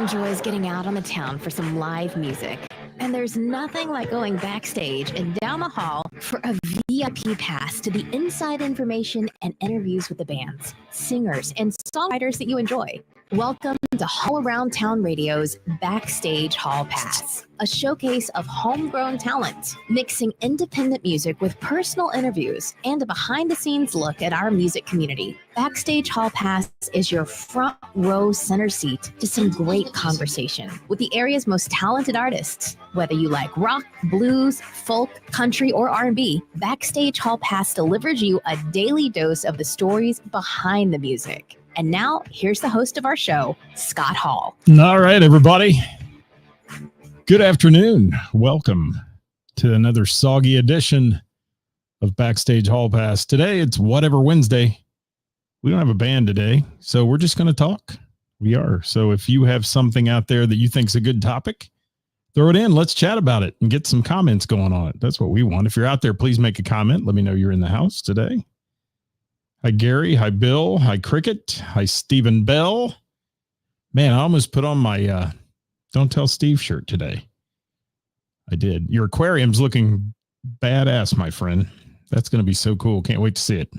enjoys getting out on the town for some live music. And there's nothing like going backstage and down the hall for a VIP pass to the inside information and interviews with the bands, singers, and songwriters that you enjoy. Welcome to Hall Around Town Radio's Backstage Hall Pass, a showcase of homegrown talent, mixing independent music with personal interviews and a behind-the-scenes look at our music community. Backstage Hall Pass is your front row center seat to some great conversation with the area's most talented artists. Whether you like rock, blues, folk, country, or R&B, Backstage Hall Pass delivers you a daily dose of the stories behind the music. And now, here's the host of our show, Scott Hall. All right, everybody. Good afternoon. Welcome to another soggy edition of Backstage Hall Pass. Today, it's Whatever Wednesday. We don't have a band today, so we're just going to talk. We are. So if you have something out there that you think is a good topic, throw it in. Let's chat about it and get some comments going on it. That's what we want. If you're out there, please make a comment. Let me know you're in the house today. Hi, Gary. Hi, Bill. Hi, Cricket. Hi, Stephen Bell. Man, I almost put on my Don't Tell Steve shirt today. I did. Your aquarium's looking badass, my friend. That's going to be so cool. Can't wait to see it.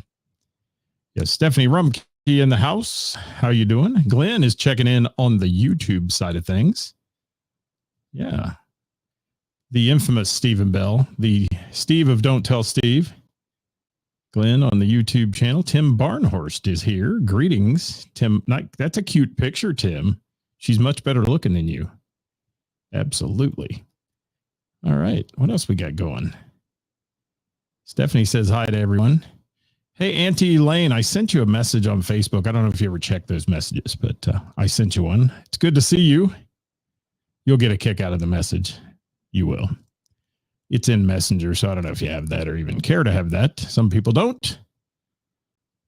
Yes, Stephanie Rumke in the house. How you doing? Glenn is checking in on the YouTube side of things. Yeah. The infamous Stephen Bell, the Steve of Don't Tell Steve. Glenn on the YouTube channel. Tim Barnhorst is here. Greetings, Tim. That's a cute picture, Tim. She's much better looking than you. Absolutely. All right. What else we got going? Stephanie says hi to everyone. Hey, Auntie Elaine, I sent you a message on Facebook. I don't know if you ever checked those messages, but I sent you one. It's good to see you. You'll get a kick out of the message. You will. It's in Messenger, so I don't know if you have that or even care to have that. Some people don't.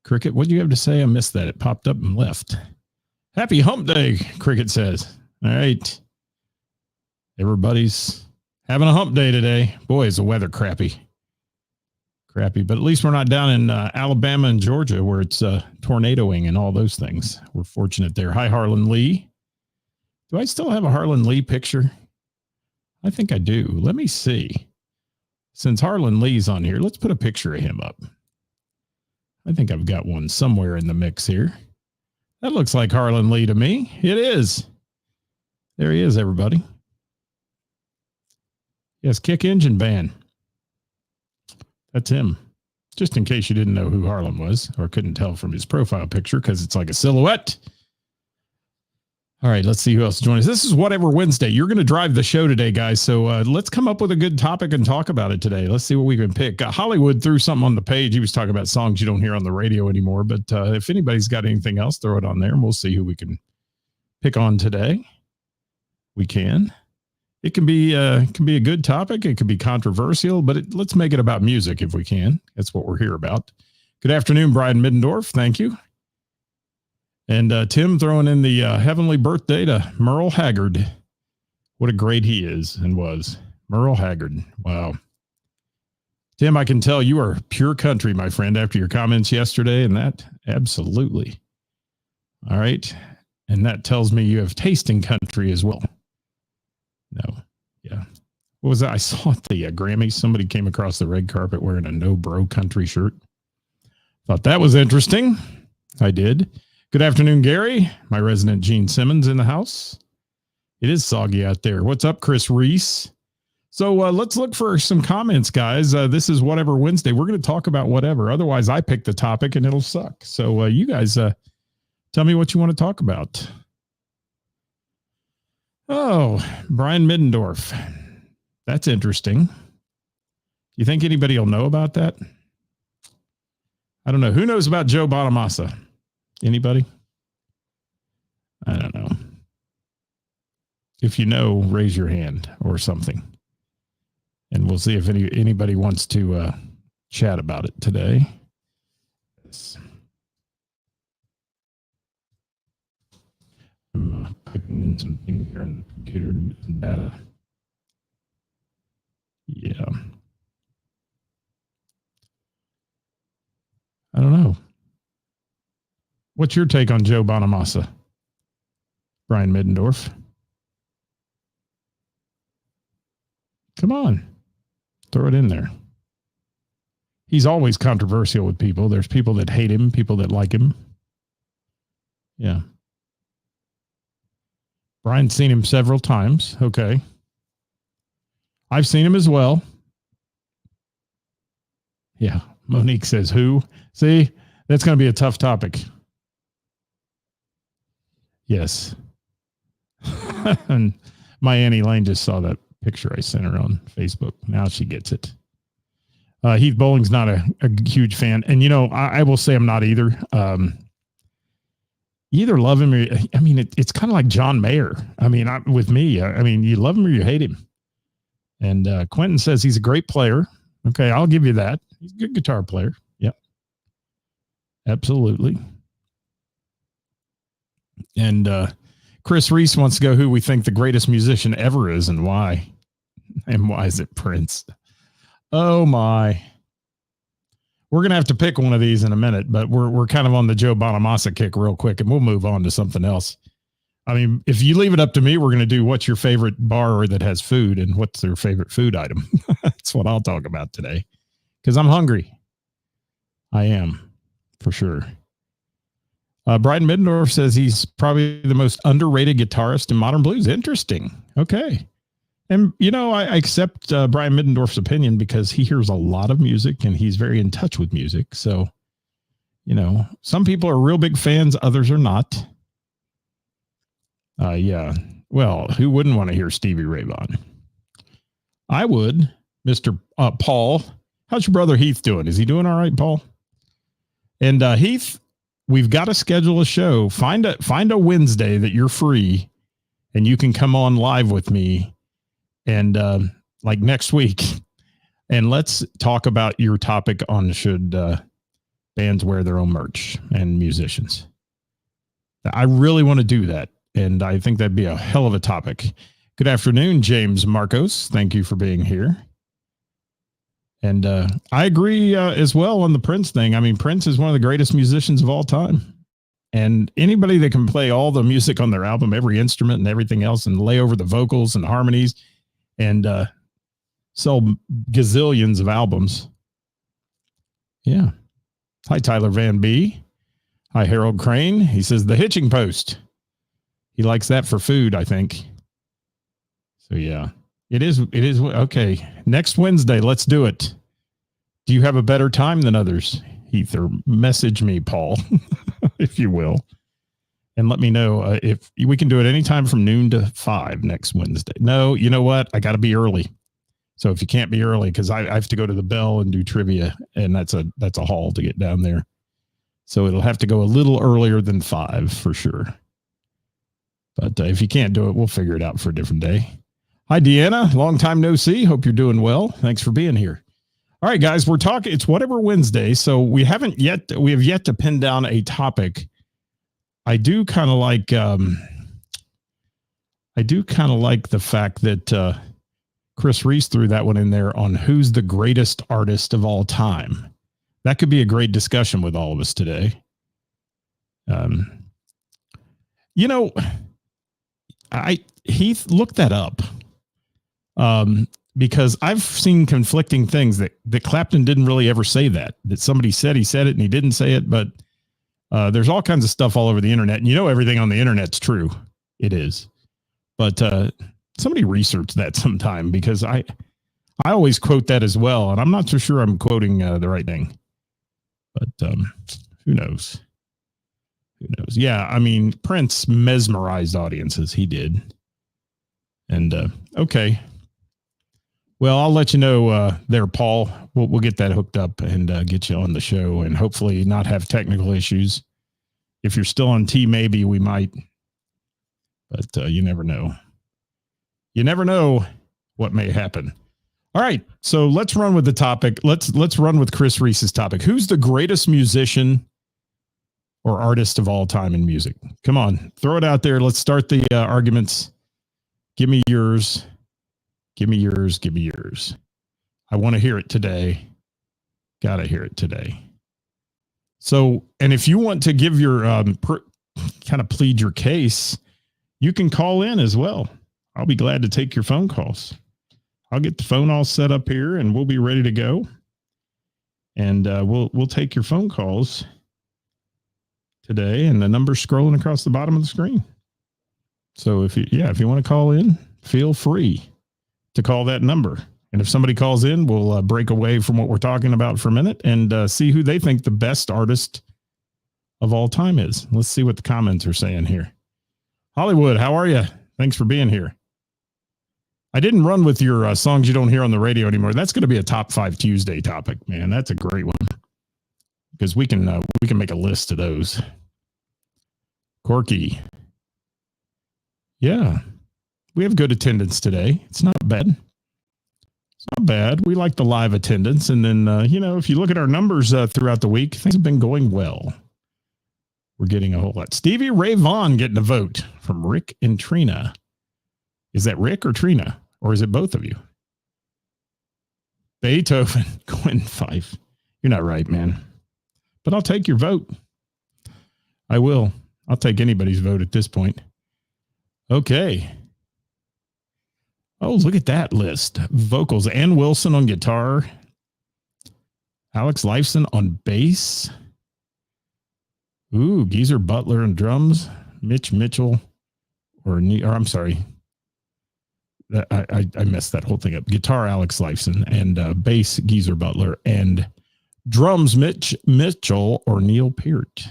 Cricket, what do you have to say? I missed that. It popped up and left. Happy Hump Day, Cricket says. All right. Everybody's having a hump day today. Boy, is the weather crappy. Crappy, but at least we're not down in Alabama and Georgia where it's tornadoing and all those things. We're fortunate there. Hi, Harlan Lee. Do I still have a Harlan Lee picture? I think I do. Let me see. Since Harlan Lee's on here, let's put a picture of him up. I think I've got one somewhere in the mix here. That looks like Harlan Lee to me. It is. There he is, everybody. Yes, Kick Engine Band. That's him. Just in case you didn't know who Harlan was or couldn't tell from his profile picture because it's like a silhouette. All right, let's see who else joins us. This is Whatever Wednesday. You're going to drive the show today, guys. So let's come up with a good topic and talk about it today. Let's see what we can pick. Hollywood threw something on the page. He was talking about songs you don't hear on the radio anymore. But if anybody's got anything else, throw it on there and we'll see who we can pick on today. We can. It can be a good topic. It could be controversial, but let's make it about music if we can. That's what we're here about. Good afternoon, Brian Middendorf. Thank you. And Tim throwing in the heavenly birthday to Merle Haggard. What a great he is and was. Merle Haggard. Wow. Tim, I can tell you are pure country, my friend, after your comments yesterday. And that, absolutely. All right. And that tells me you have taste in country as well. No. Yeah. What was that? I saw at the Grammys. Somebody came across the red carpet wearing a No Bro Country shirt. Thought that was interesting. I did. Good afternoon, Gary. My resident Gene Simmons in the house. It is soggy out there. What's up, Chris Reese? So let's look for some comments, guys. This is Whatever Wednesday. We're going to talk about whatever. Otherwise, I pick the topic and it'll suck. So you guys tell me what you want to talk about. Oh, Brian Middendorf. That's interesting. You think anybody will know about that? I don't know. Who knows about Joe Bonamassa? Anybody? I don't know. If you know, raise your hand or something. And we'll see if anybody wants to chat about it today. Yes. I'm putting in something here on the computer data. Yeah. I don't know. What's your take on Joe Bonamassa, Brian Middendorf? Come on. Throw it in there. He's always controversial with people. There's people that hate him, people that like him. Yeah. Brian's seen him several times. Okay. I've seen him as well. Yeah. Monique says, who? See, that's going to be a tough topic. Yes. And my Annie Lane just saw that picture I sent her on Facebook. Now she gets it. Heath Bowling's not a huge fan. And, you know, I will say I'm not either. You either love him or, I mean, it's kind of like John Mayer. I mean, with me, I mean, you love him or you hate him. And Quentin says he's a great player. Okay, I'll give you that. He's a good guitar player. Yep. Absolutely. And Chris Reese wants to go who we think the greatest musician ever is and why. And why is it Prince? Oh, my. We're going to have to pick one of these in a minute, but we're kind of on the Joe Bonamassa kick real quick, and we'll move on to something else. I mean, if you leave it up to me, we're going to do what's your favorite bar that has food and what's their favorite food item. That's what I'll talk about today because I'm hungry. I am, for sure. Brian Middendorf says he's probably the most underrated guitarist in modern blues. Interesting. Okay. And, you know, I accept Brian Middendorf's opinion because he hears a lot of music and he's very in touch with music. So, you know, some people are real big fans. Others are not. Yeah. Well, who wouldn't want to hear Stevie Ray Vaughan? I would. Mr. Paul. How's your brother Heath doing? Is he doing all right, Paul? And Heath, we've got to schedule a show. Find a Wednesday that you're free and you can come on live with me. And like next week, and let's talk about your topic on should bands wear their own merch and musicians. I really want to do that, and I think that'd be a hell of a topic. Good afternoon, James Marcos. Thank you for being here. And I agree as well on the Prince thing. I mean, Prince is one of the greatest musicians of all time. And anybody that can play all the music on their album, every instrument and everything else, and lay over the vocals and harmonies, and sell gazillions of albums. Yeah. Hi, Tyler Van B. Hi, Harold Crane. He says the hitching post. He likes that for food, I think. So, yeah, it is. Okay. Next Wednesday, let's do it. Do you have a better time than others, Heath? Or message me, Paul, if you will. And let me know if we can do it anytime from noon to 5 next Wednesday. No, you know what? I got to be early. So if you can't be early, because I have to go to the Bell and do trivia, and that's a haul to get down there. So it'll have to go a little earlier than 5 for sure. But if you can't do it, we'll figure it out for a different day. Hi, Deanna. Long time no see. Hope you're doing well. Thanks for being here. All right, guys, we're talking. It's Whatever Wednesday. So we have yet to pin down a topic. I do kind of like the fact that Chris Reese threw that one in there on who's the greatest artist of all time. That could be a great discussion with all of us today. You know, Heath, look that up. Because I've seen conflicting things that Clapton didn't really ever say that somebody said he said it and he didn't say it, but there's all kinds of stuff all over the internet, and you know everything on the internet's true. It is. But somebody research that sometime, because I always quote that as well, and I'm not so sure I'm quoting the right thing. But who knows? Who knows? Yeah, I mean, Prince mesmerized audiences. He did. And okay. Well, I'll let you know there, Paul. We'll get that hooked up and get you on the show, and hopefully not have technical issues. If you're still on T, maybe we might, but you never know. You never know what may happen. All right, so let's run with the topic. Let's run with Chris Reese's topic. Who's the greatest musician or artist of all time in music? Come on, throw it out there. Let's start the arguments. Give me yours. Give me yours. Give me yours. I want to hear it today. Got to hear it today. So, and if you want to give your kind of plead your case, you can call in as well. I'll be glad to take your phone calls. I'll get the phone all set up here, and we'll be ready to go. And we'll take your phone calls today, and the number's scrolling across the bottom of the screen. So if you want to call in, feel free to call that number. And if somebody calls in, we'll break away from what we're talking about for a minute and see who they think the best artist of all time is. Let's see what the comments are saying here. Hollywood, how are you? Thanks for being here. I didn't run with your songs you don't hear on the radio anymore. That's going to be a top 5 Tuesday topic, man. That's a great one because we can make a list of those. Corky. Yeah, we have good attendance today. It's not bad. It's not bad. We like the live attendance. And then, if you look at our numbers throughout the week, things have been going well. We're getting a whole lot. Stevie Ray Vaughan getting a vote from Rick and Trina. Is that Rick or Trina? Or is it both of you? Beethoven, Gwen Fife. You're not right, man. But I'll take your vote. I will. I'll take anybody's vote at this point. Okay. Oh, look at that list. Vocals. Ann Wilson on guitar. Alex Lifeson on bass. Ooh, Geezer Butler on drums. Mitch Mitchell. Or I'm sorry. I messed that whole thing up. Guitar, Alex Lifeson. And bass, Geezer Butler. And drums, Mitch Mitchell or Neil Peart.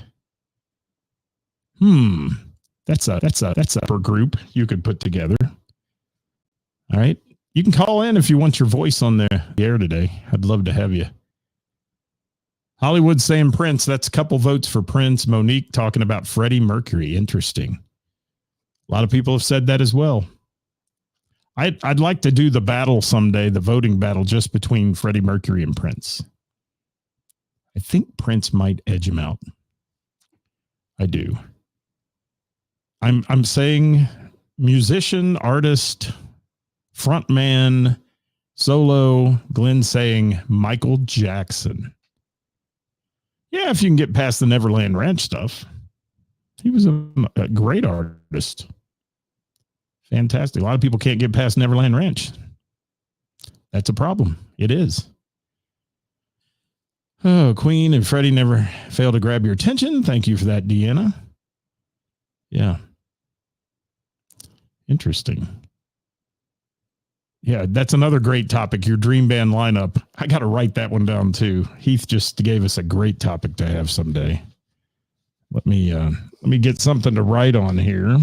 That's a per group you could put together. All right. You can call in if you want your voice on the air today. I'd love to have you. Hollywood saying Prince. That's a couple votes for Prince. Monique talking about Freddie Mercury. Interesting. A lot of people have said that as well. I'd like to do the battle someday, the voting battle just between Freddie Mercury and Prince. I think Prince might edge him out. I do. I'm saying musician, artist, frontman, solo. Glenn saying Michael Jackson. Yeah, if you can get past the Neverland Ranch stuff. He was a great artist. Fantastic. A lot of people can't get past Neverland Ranch. That's a problem. It is. Oh, Queen and Freddie never fail to grab your attention. Thank you for that, Deanna. Yeah. Interesting. Yeah, that's another great topic, your dream band lineup. I got to write that one down too. Heath just gave us a great topic to have someday. Let me get something to write on here.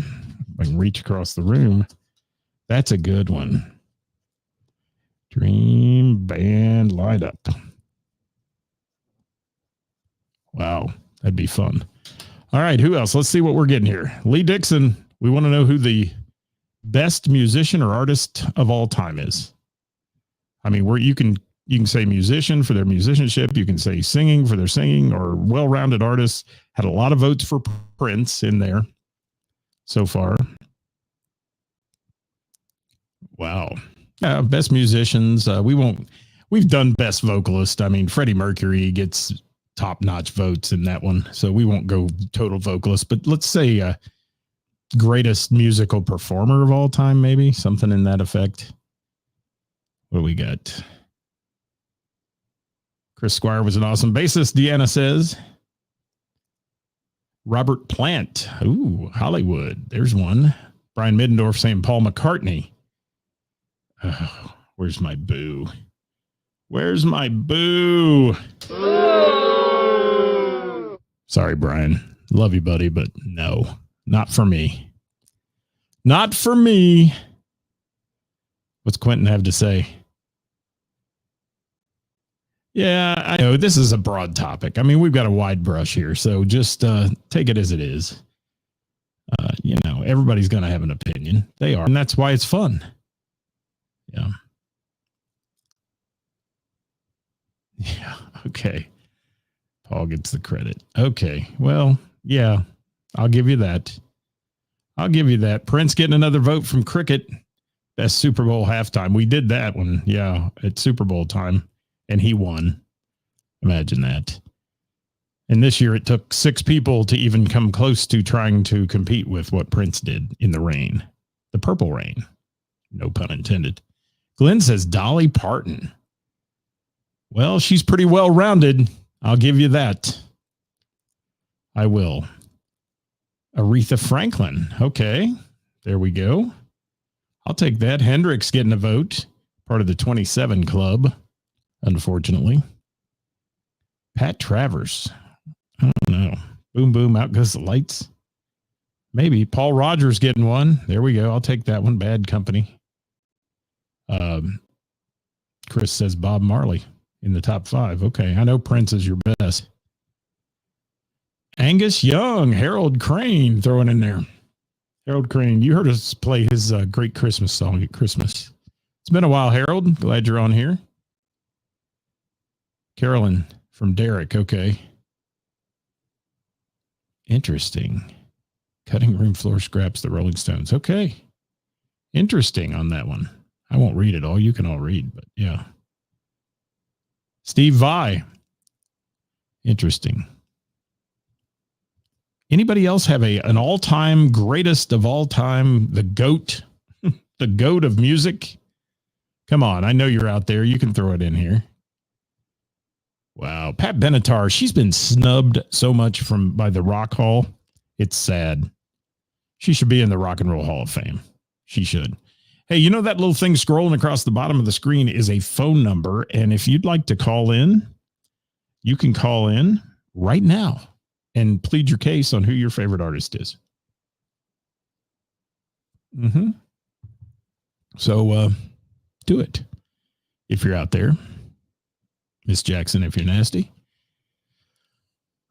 If I can reach across the room. That's a good one. Dream band lineup. Wow, that'd be fun. All right, who else? Let's see what we're getting here. Lee Dixon, we want to know who the best musician or artist of all time is. I mean, where you can say musician for their musicianship, you can say singing for their singing, or well-rounded artists. Had a lot of votes for Prince in there so far. Wow. Best musicians. We've done best vocalist. I mean, Freddie Mercury gets top-notch votes in that one, so we won't go total vocalist, but let's say greatest musical performer of all time, maybe something in that effect. What do we got? Chris Squire was an awesome bassist, Deanna says. Robert Plant. Ooh, Hollywood. There's one. Brian Middendorf saying Paul McCartney. Oh, where's my boo? Where's my boo? Sorry, Brian. Love you, buddy, but no, not for me. Not for me. What's Quentin have to say? Yeah, I know this is a broad topic. I mean, we've got a wide brush here, so just take it as it is. Everybody's going to have an opinion. They are, and that's why it's fun. Yeah. Yeah. Okay. Paul gets the credit. Okay. Well, yeah, I'll give you that. Prince getting another vote from Cricket. Best Super Bowl halftime. We did that one. Yeah. At Super Bowl time. And he won. Imagine that. And this year it took 6 people to even come close to trying to compete with what Prince did in the rain. The purple rain. No pun intended. Glenn says Dolly Parton. Well, she's pretty well-rounded. I'll give you that. I will. Aretha Franklin. Okay, there we go. I'll take that. Hendrix getting a vote. Part of the 27 club, unfortunately. Pat Travers. I don't know. Boom, boom, out goes the lights. Maybe. Paul Rogers getting one. There we go. I'll take that one. Bad Company. Chris says Bob Marley in the top 5. Okay, I know Prince is your best. Angus Young, Harold Crane throwing in there. Harold Crane, you heard us play his great Christmas song at Christmas. It's been a while, Harold. Glad you're on here. Carolyn from Derek. Okay. Interesting. Cutting room floor scraps, the Rolling Stones. Okay. Interesting on that one. I won't read it all. You can all read, but yeah. Steve Vai. Interesting. Anybody else have an all-time greatest of all time, the GOAT, the GOAT of music? Come on, I know you're out there. You can throw it in here. Wow, Pat Benatar, she's been snubbed so much by the Rock Hall. It's sad. She should be in the Rock and Roll Hall of Fame. She should. Hey, you know that little thing scrolling across the bottom of the screen is a phone number, and if you'd like to call in, you can call in right now and plead your case on who your favorite artist is. So do it if you're out there. Miss Jackson, if you're nasty.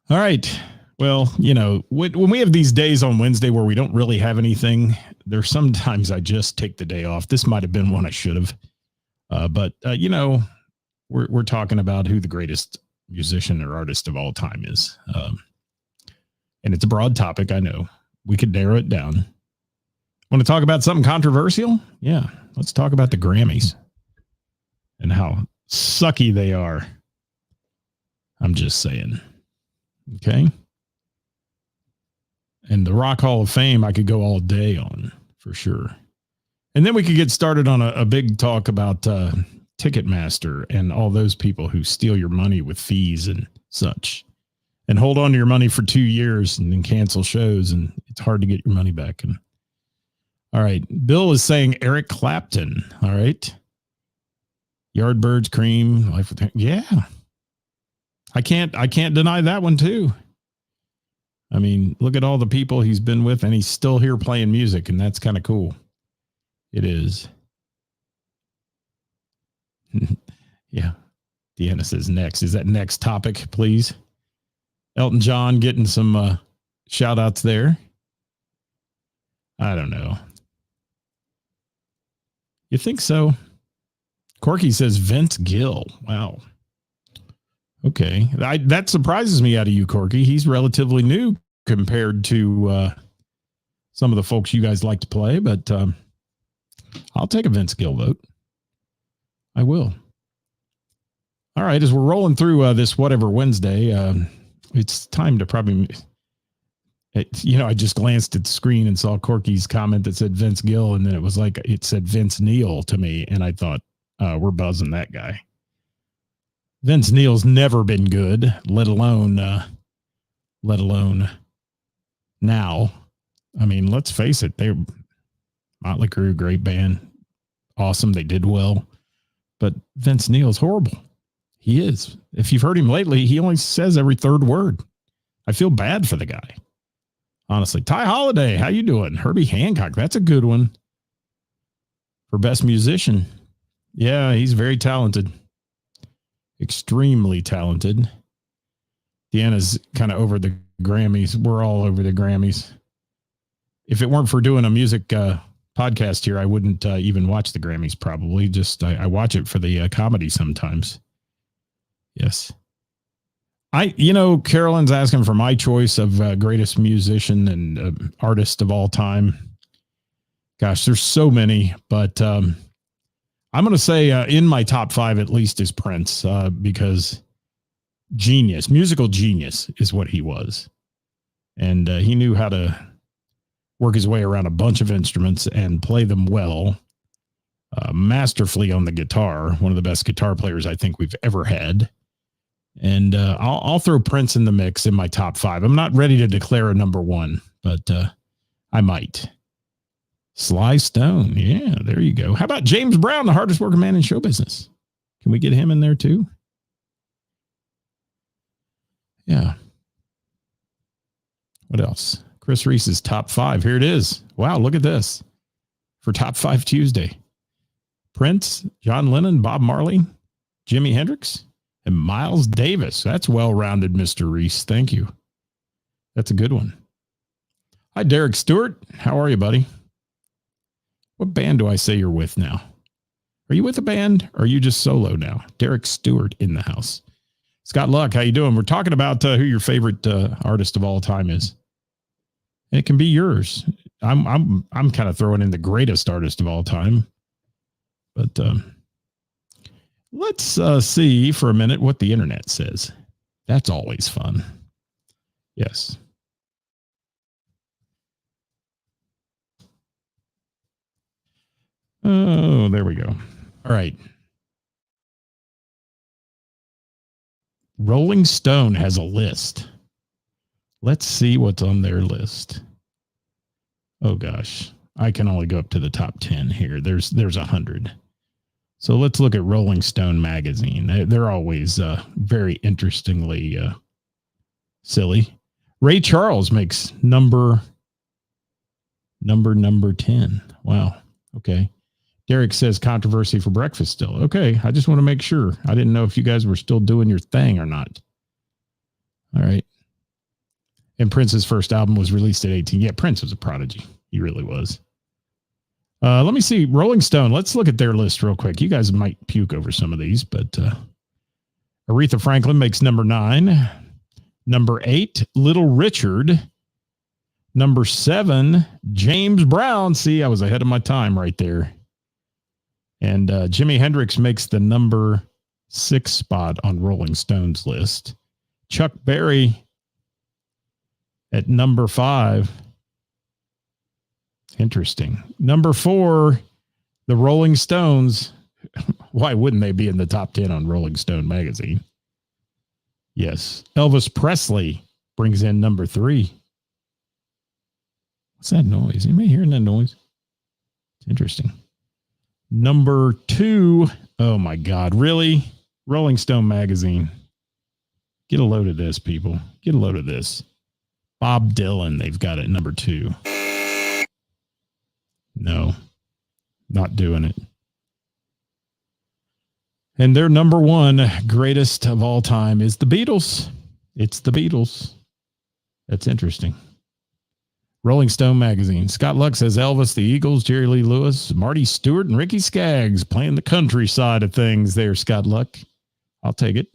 All right. Well, you know, when we have these days on Wednesday where we don't really have anything, there's sometimes I just take the day off. This might have been one I should have. But you know, we're talking about who the greatest musician or artist of all time is. And it's a broad topic, I know. We could narrow it down. Want to talk about something controversial? Yeah, let's talk about the Grammys and how sucky they are. I'm just saying. Okay? And the Rock Hall of Fame, I could go all day on, for sure. And then we could get started on a big talk about Ticketmaster and all those people who steal your money with fees and such. And hold on to your money for 2 years and then cancel shows, and it's hard to get your money back. And all right, Bill is saying Eric Clapton. All right, Yardbirds, Cream, Life with yeah. I can't deny that one too. I mean, look at all the people he's been with, and he's still here playing music, and that's kind of cool. It is. Yeah, Deanna says next. Is that next topic, please? Elton John getting some shout outs there. I don't know. You think so? Corky says Vince Gill. Wow. Okay. That surprises me out of you, Corky. He's relatively new compared to some of the folks you guys like to play, but I'll take a Vince Gill vote. I will. All right. As we're rolling through this Whatever Wednesday, it's time to probably, I just glanced at the screen and saw Corky's comment that said Vince Gill, and then it was like it said Vince Neil to me, and I thought, we're buzzing that guy. Vince Neil's never been good, let alone now. I mean, let's face it, they're Motley Crue, great band, awesome, they did well, but Vince Neil's horrible. He is. If you've heard him lately, he only says every third word. I feel bad for the guy. Honestly. Ty Holiday, how you doing? Herbie Hancock, that's a good one. For best musician. Yeah, he's very talented. Extremely talented. Deanna's kind of over the Grammys. We're all over the Grammys. If it weren't for doing a music podcast here, I wouldn't even watch the Grammys probably. Just I watch it for the comedy sometimes. Yes. Carolyn's asking for my choice of greatest musician and artist of all time. Gosh, there's so many, but I'm going to say in my top 5 at least is Prince because genius, musical genius is what he was. And he knew how to work his way around a bunch of instruments and play them well. masterfully on the guitar. One of the best guitar players I think we've ever had. And I'll throw Prince in the mix in my top 5. I'm not ready to declare a number 1, but I might. Sly Stone. Yeah, there you go. How about James Brown, the hardest working man in show business? Can we get him in there too? Yeah. What else? Chris Reese's top 5. Here it is. Wow, look at this. For Top 5 Tuesday. Prince, John Lennon, Bob Marley, Jimi Hendrix, and Miles Davis. That's well-rounded, Mr. Reese. Thank you. That's a good one. Hi, Derek Stewart. How are you, buddy? What band do I say you're with now? Are you with a band or are you just solo now? Derek Stewart in the house. Scott Luck, how you doing? We're talking about who your favorite artist of all time is. And it can be yours. I'm kind of throwing in the greatest artist of all time. But let's see for a minute what the internet says. That's always fun. Yes. Oh, there we go. All right. Rolling Stone has a list. Let's see what's on their list. Oh gosh, I can only go up to the top 10 here. There's 100. So let's look at Rolling Stone magazine. They're always very interestingly silly. Ray Charles makes number 10. Wow. Okay. Derek says controversy for breakfast still. Okay. I just want to make sure. I didn't know if you guys were still doing your thing or not. All right. And Prince's first album was released at 18. Yeah, Prince was a prodigy. He really was. Let me see. Rolling Stone. Let's look at their list real quick. You guys might puke over some of these, but Aretha Franklin makes number 9. Number 8, Little Richard. Number 7, James Brown. See, I was ahead of my time right there. And Jimi Hendrix makes the number 6 spot on Rolling Stone's list. Chuck Berry at number 5. Interesting. Number 4, the Rolling Stones. Why wouldn't they be in the top 10 on Rolling Stone magazine? Yes. Elvis Presley brings in number 3. What's that noise? Anybody hearing that noise? It's interesting. Number 2. Oh my God. Really? Rolling Stone magazine. Get a load of this, people. Get a load of this. Bob Dylan, they've got it number 2. No, not doing it. And their number 1 greatest of all time is the Beatles. It's the Beatles. That's interesting. Rolling Stone magazine. Scott Luck says Elvis, the Eagles, Jerry Lee Lewis, Marty Stewart, and Ricky Skaggs playing the country side of things there, Scott Luck. I'll take it.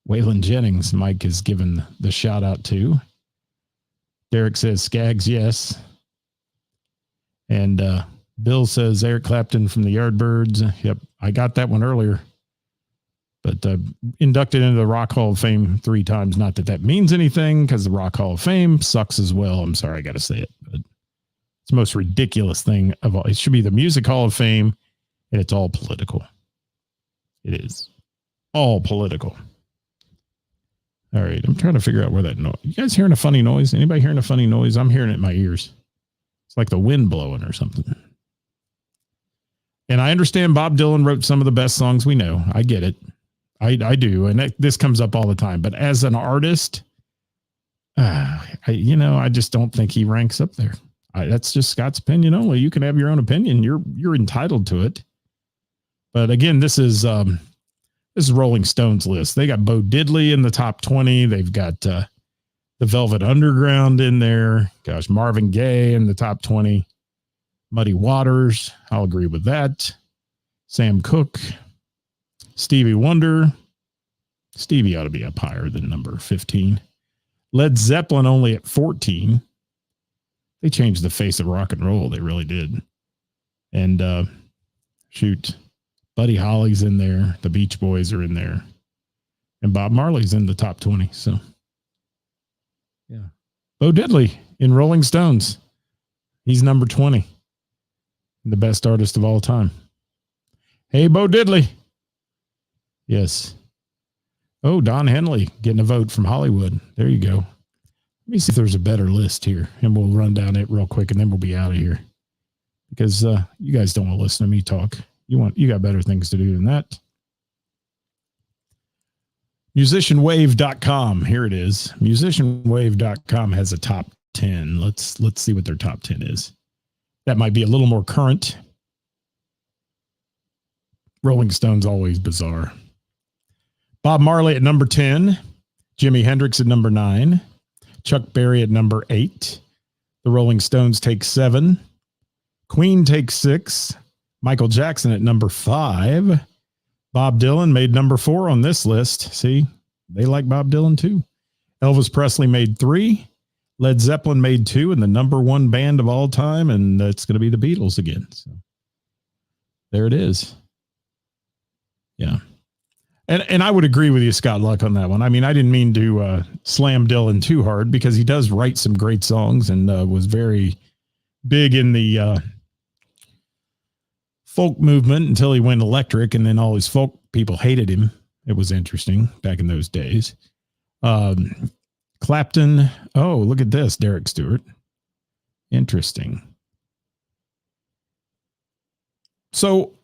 Waylon Jennings, Mike has given the shout out to. Derek says Skaggs, yes. And Bill says Eric Clapton from the Yardbirds. Yep, I got that one earlier. But inducted into the Rock Hall of Fame 3 times. Not that that means anything, because the Rock Hall of Fame sucks as well. I'm sorry, I got to say it. But it's the most ridiculous thing of all. It should be the Music Hall of Fame, and it's all political. It is. All political. All right, I'm trying to figure out where that noise. You guys hearing a funny noise? Anybody hearing a funny noise? I'm hearing it in my ears. It's like the wind blowing or something. And I understand Bob Dylan wrote some of the best songs we know. I get it. I do. And this comes up all the time. But as an artist, I just don't think he ranks up there. That's just Scott's opinion only. You can have your own opinion. You're entitled to it. But again, this is Rolling Stone's list. They got Bo Diddley in the top 20. They've got the Velvet Underground in there. Gosh, Marvin Gaye in the top 20. Muddy Waters. I'll agree with that. Sam Cooke. Stevie Wonder. Stevie ought to be up higher than number 15. Led Zeppelin only at 14. They changed the face of rock and roll. They really did. And Buddy Holly's in there. The Beach Boys are in there. And Bob Marley's in the top 20. So, yeah. Bo Diddley in Rolling Stones. He's number 20. The best artist of all time. Hey, Bo Diddley. Yes. Oh, Don Henley getting a vote from Hollywood. There you go. Let me see if there's a better list here, and we'll run down it real quick, and then we'll be out of here. Because you guys don't want to listen to me talk. You got better things to do than that. Musicianwave.com. Here it is. Musicianwave.com has a top 10. Let's see what their top 10 is. That might be a little more current. Rolling Stone's always bizarre. Bob Marley at number 10. Jimi Hendrix at number 9. Chuck Berry at number 8. The Rolling Stones take 7. Queen takes 6. Michael Jackson at number 5. Bob Dylan made number 4 on this list. See, they like Bob Dylan too. Elvis Presley made 3. Led Zeppelin made 2, and the number 1 band of all time, and it's going to be the Beatles again. So there it is. Yeah. And I would agree with you, Scott Luck, on that one. I mean, I didn't mean to slam Dylan too hard because he does write some great songs and was very big in the folk movement until he went electric, and then all his folk people hated him. It was interesting back in those days. Clapton. Oh, look at this. Derek Stewart. Interesting. So,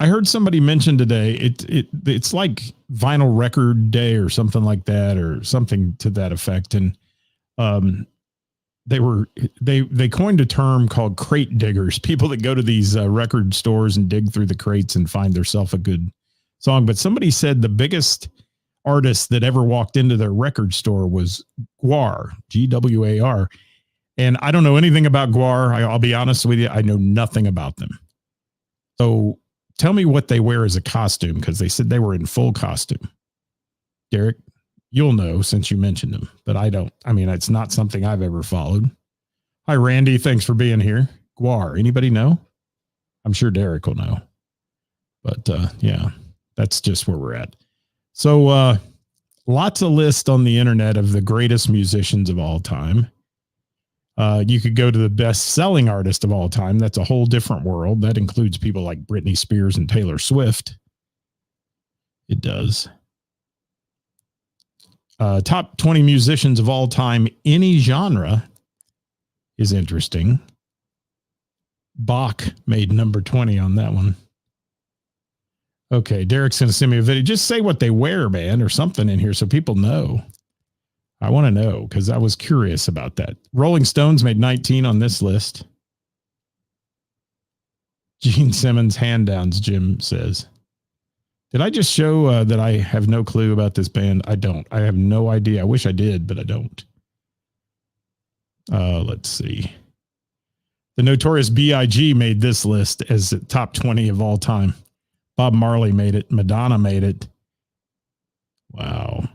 I heard somebody mention today it's like vinyl record day or something like that, or something to that effect. And they coined a term called crate diggers, people that go to these record stores and dig through the crates and find themselves a good song. But somebody said the biggest artist that ever walked into their record store was GWAR, GWAR. And I don't know anything about GWAR. I'll be honest with you. I know nothing about them. So tell me what they wear as a costume, because they said they were in full costume. Derek, you'll know since you mentioned them, but I don't. I mean, it's not something I've ever followed. Hi, Randy. Thanks for being here. GWAR. Anybody know? I'm sure Derek will know. But yeah, that's just where we're at. So lots of lists on the internet of the greatest musicians of all time. You could go to the best-selling artist of all time. That's a whole different world. That includes people like Britney Spears and Taylor Swift. It does. Top 20 musicians of all time, any genre, is interesting. Bach made number 20 on that one. Okay, Derek's going to send me a video. Just say what they wear, man, or something in here so people know. I want to know because I was curious about that. Rolling Stones made 19 on this list. Gene Simmons hand downs, Jim says. Did I just show that I have no clue about this band? I don't. I have no idea. I wish I did, but I don't. Let's see. The Notorious B.I.G. made this list as the top 20 of all time. Bob Marley made it. Madonna made it. Wow.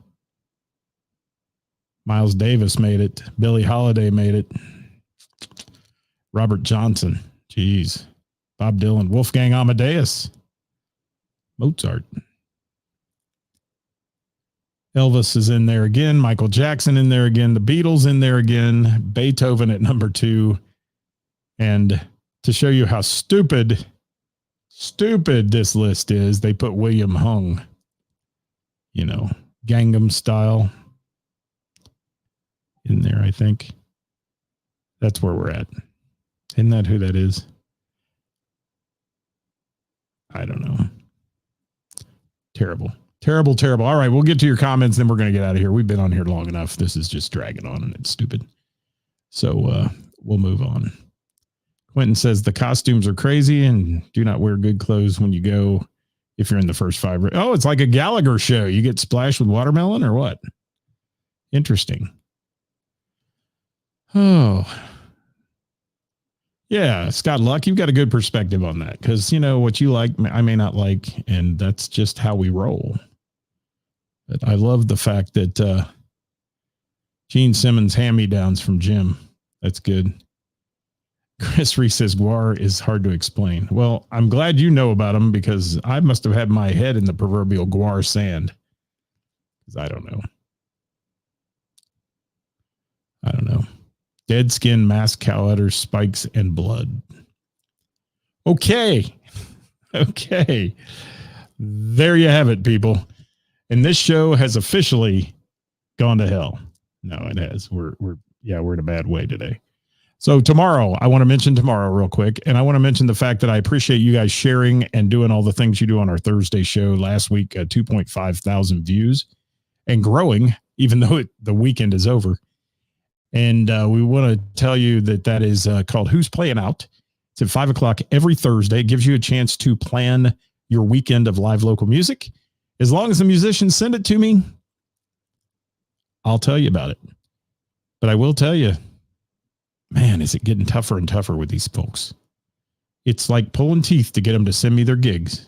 Miles Davis made it. Billie Holiday made it. Robert Johnson. Jeez. Bob Dylan. Wolfgang Amadeus. Mozart. Elvis is in there again. Michael Jackson in there again. The Beatles in there again. Beethoven at number 2. And to show you how stupid this list is, they put William Hung. Gangnam Style in there, I think. That's where we're at. Isn't that who that is? I don't know. Terrible. All right, we'll get to your comments, then we're going to get out of here. We've been on here long enough. This is just dragging on, and it's stupid. So we'll move on. Quentin says the costumes are crazy and do not wear good clothes when you go if you're in the first 5. Oh, it's like a Gallagher show. You get splashed with watermelon or what? Interesting. Oh. Yeah, Scott Luck, you've got a good perspective on that because, what you like, I may not like, and that's just how we roll. But I love the fact that Gene Simmons hand-me-downs from Jim. That's good. Chris Reese says GWAR is hard to explain. Well, I'm glad you know about them because I must have had my head in the proverbial GWAR sand. Because I don't know. Dead skin, masked cow udders, spikes, and blood. Okay. Okay. There you have it, people. And this show has officially gone to hell. No, it has. We're in a bad way today. So tomorrow, I want to mention tomorrow real quick. And I want to mention the fact that I appreciate you guys sharing and doing all the things you do on our Thursday show. Last week, 2.5 thousand views and growing, even though the weekend is over. And we want to tell you that is called Who's Playing Out. It's at 5 o'clock every Thursday. It gives you a chance to plan your weekend of live local music. As long as the musicians send it to me, I'll tell you about it. But I will tell you, man, is it getting tougher and tougher with these folks. It's like pulling teeth to get them to send me their gigs.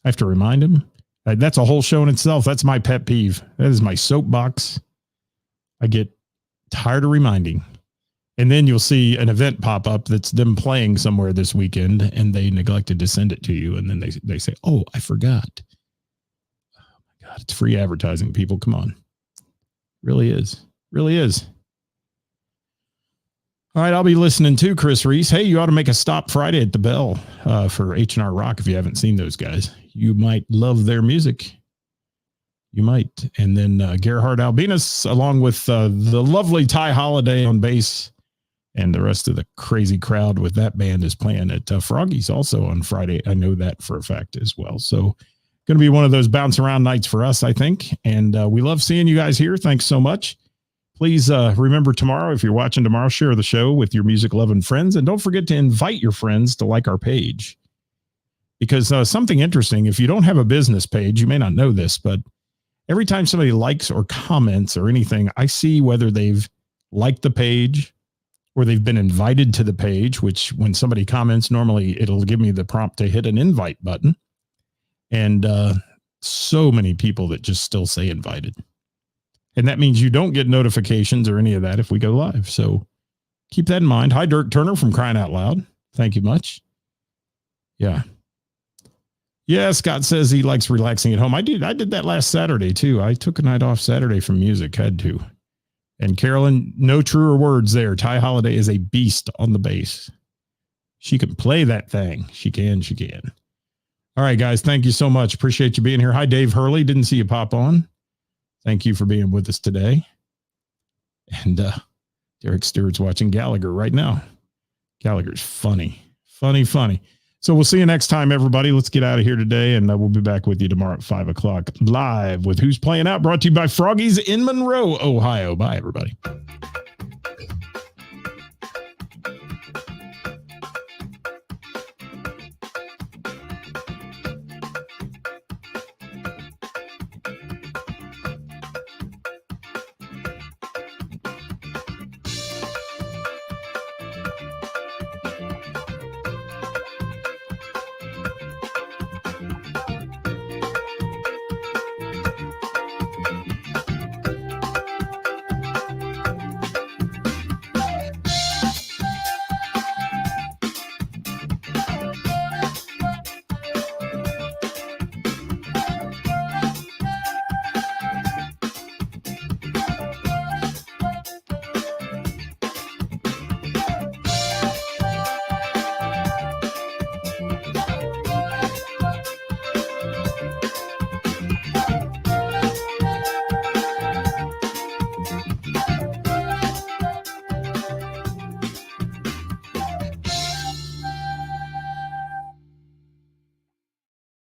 I have to remind them. That's a whole show in itself. That's my pet peeve. That is my soapbox. I get tired of reminding. And then you'll see an event pop up that's them playing somewhere this weekend and they neglected to send it to you. And then they say, oh, I forgot. Oh my God, it's free advertising, people. Come on. Really is. Really is. All right, I'll be listening to Chris Reese. Hey, you ought to make a stop Friday at the Bell for H&R Rock if you haven't seen those guys. You might love their music. You might. And then Gerhard Albinus, along with the lovely Ty Holiday on bass, and the rest of the crazy crowd with that band is playing at Froggy's also on Friday. I know that for a fact as well. So going to be one of those bounce around nights for us, I think. And we love seeing you guys here. Thanks so much. Please remember tomorrow, if you're watching tomorrow, share the show with your music-loving friends. And don't forget to invite your friends to like our page. Because something interesting, if you don't have a business page, you may not know this, but every time somebody likes or comments or anything, I see whether they've liked the page or they've been invited to the page, which when somebody comments, normally it'll give me the prompt to hit an invite button. And so many people that just still say invited. And that means you don't get notifications or any of that if we go live. So keep that in mind. Hi, Dirk Turner from Crying Out Loud. Thank you much. Yeah. Yeah, Scott says he likes relaxing at home. I did that last Saturday too. I took a night off Saturday from music, had to. And Carolyn, no truer words there. Ty Holiday is a beast on the bass. She can play that thing. She can. All right, guys. Thank you so much. Appreciate you being here. Hi, Dave Hurley. Didn't see you pop on. Thank you for being with us today. And Derek Stewart's watching Gallagher right now. Gallagher's funny. So we'll see you next time, everybody. Let's get out of here today, and we'll be back with you tomorrow at 5 o'clock live with Who's Playing Out, brought to you by Froggy's in Monroe, Ohio. Bye, everybody.